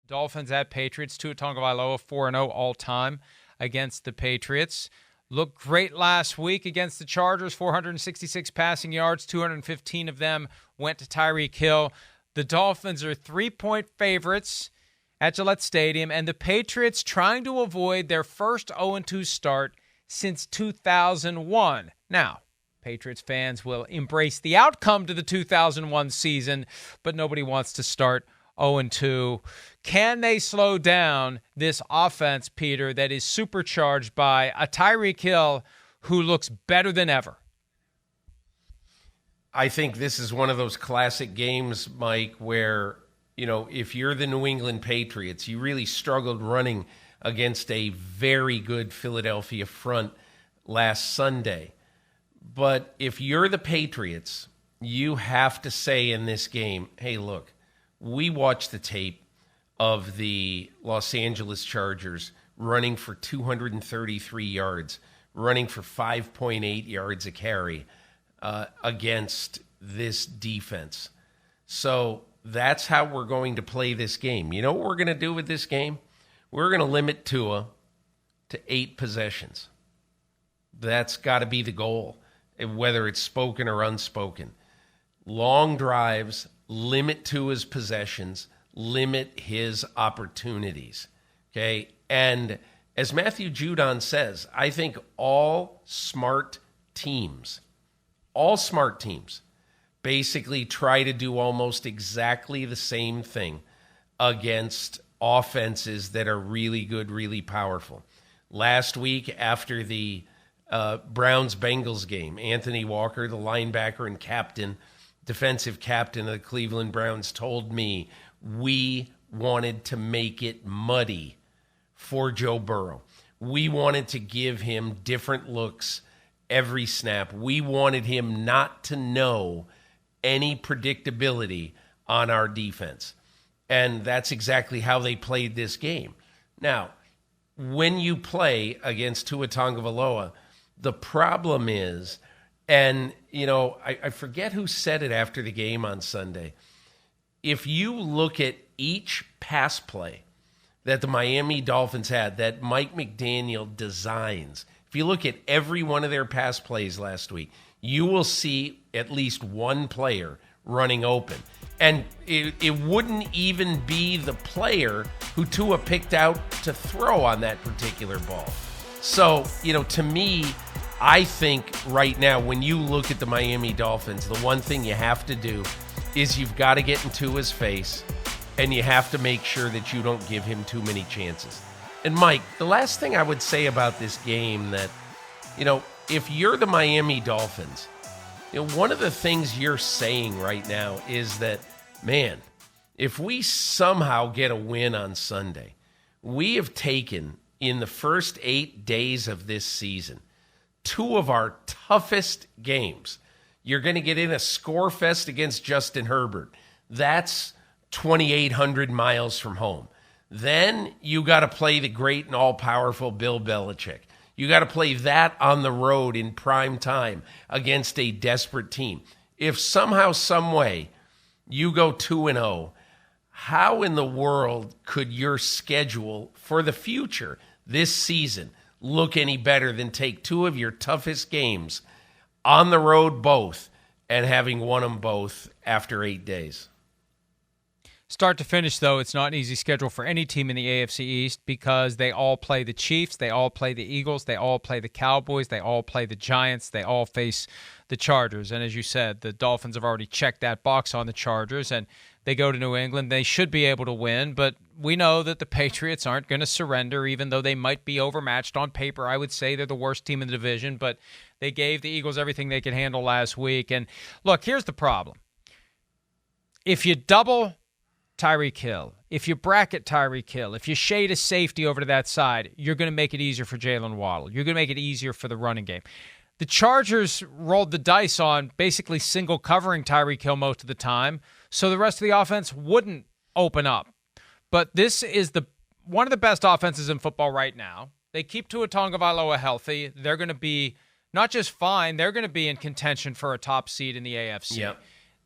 Dolphins at Patriots. Tua Tagovailoa 4-0 all-time against the Patriots. Looked great last week against the Chargers, 466 passing yards, 215 of them went to Tyreek Hill. The Dolphins are 3-point favorites at Gillette Stadium, and the Patriots trying to avoid their first 0-2 start since 2001. Now, Patriots fans will embrace the outcome to the 2001 season, but nobody wants to start 0-2. Can they slow down this offense, Peter, that is supercharged by a Tyreek Hill who looks better than ever? I think this is one of those classic games, Mike, where, if you're the New England Patriots, you really struggled running against a very good Philadelphia front last Sunday. But if you're the Patriots, you have to say in this game, hey, look, we watched the tape of the Los Angeles Chargers running for 233 yards, running for 5.8 yards a carry against this defense. So that's how we're going to play this game. You know what we're going to do with this game? We're going to limit Tua to 8 possessions. That's got to be the goal, whether it's spoken or unspoken. Long drives, limit Tua's possessions, limit his opportunities. Okay? And as Matthew Judon says, I think all smart teams basically try to do almost exactly the same thing against offenses that are really good, really powerful. Last week after the Browns-Bengals game, Anthony Walker, the linebacker and defensive captain of the Cleveland Browns, told me we wanted to make it muddy for Joe Burrow. We wanted to give him different looks every snap. We wanted him not to know any predictability on our defense. And that's exactly how they played this game. Now, when you play against Tua Tagovailoa, the problem is, and, I forget who said it after the game on Sunday, if you look at each pass play that the Miami Dolphins had, that Mike McDaniel designs, if you look at every one of their pass plays last week, you will see at least one player running open. And it wouldn't even be the player who Tua picked out to throw on that particular ball. So, to me, I think right now when you look at the Miami Dolphins, the one thing you have to do is you've got to get into his face and you have to make sure that you don't give him too many chances. And Mike, the last thing I would say about this game that, if you're the Miami Dolphins, one of the things you're saying right now is that, man, if we somehow get a win on Sunday, we have taken in the first 8 days of this season 2 of our toughest games. You're going to get in a score fest against Justin Herbert. That's 2,800 miles from home. Then you got to play the great and all-powerful Bill Belichick. You got to play that on the road in prime time against a desperate team. If somehow, some way, you go 2-0, how in the world could your schedule for the future this season look any better than take 2 of your toughest games on the road both and having won them both after 8 days? Start to finish, though, it's not an easy schedule for any team in the AFC East because they all play the Chiefs, they all play the Eagles, they all play the Cowboys, they all play the Giants, they all face the Chargers. And as you said, the Dolphins have already checked that box on the Chargers, and they go to New England. They should be able to win, but we know that the Patriots aren't going to surrender, even though they might be overmatched on paper. I would say they're the worst team in the division, but they gave the Eagles everything they could handle last week. And look, here's the problem. If you double Tyreek Hill, if you bracket Tyreek Hill, if you shade a safety over to that side, you're going to make it easier for Jalen Waddle. You're going to make it easier for the running game. The Chargers rolled the dice on basically single covering Tyreek Hill most of the time, so the rest of the offense wouldn't open up. But this is one of the best offenses in football right now. They keep Tua Tagovailoa healthy. They're going to be not just fine, they're going to be in contention for a top seed in the AFC. Yep.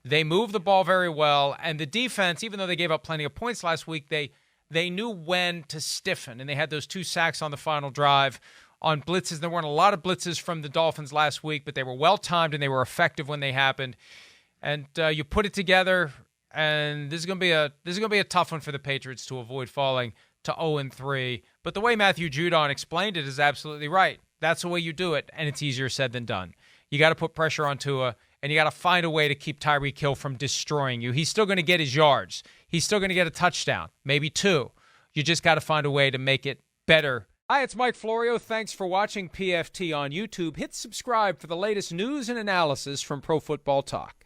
They move the ball very well, and the defense, even though they gave up plenty of points last week, they They knew when to stiffen, and they had those 2 sacks on the final drive on blitzes. There weren't a lot of blitzes from the Dolphins last week, but they were well-timed and they were effective when they happened. And you put it together, and this is going to be a tough one for the Patriots to avoid falling to 0-3. But the way Matthew Judon explained it is absolutely right. That's the way you do it, and it's easier said than done. You got to put pressure on Tua, and you got to find a way to keep Tyreek Hill from destroying you. He's still going to get his yards. He's still going to get a touchdown, maybe 2. You just got to find a way to make it better. Hi, it's Mike Florio. Thanks for watching PFT on YouTube. Hit subscribe for the latest news and analysis from Pro Football Talk.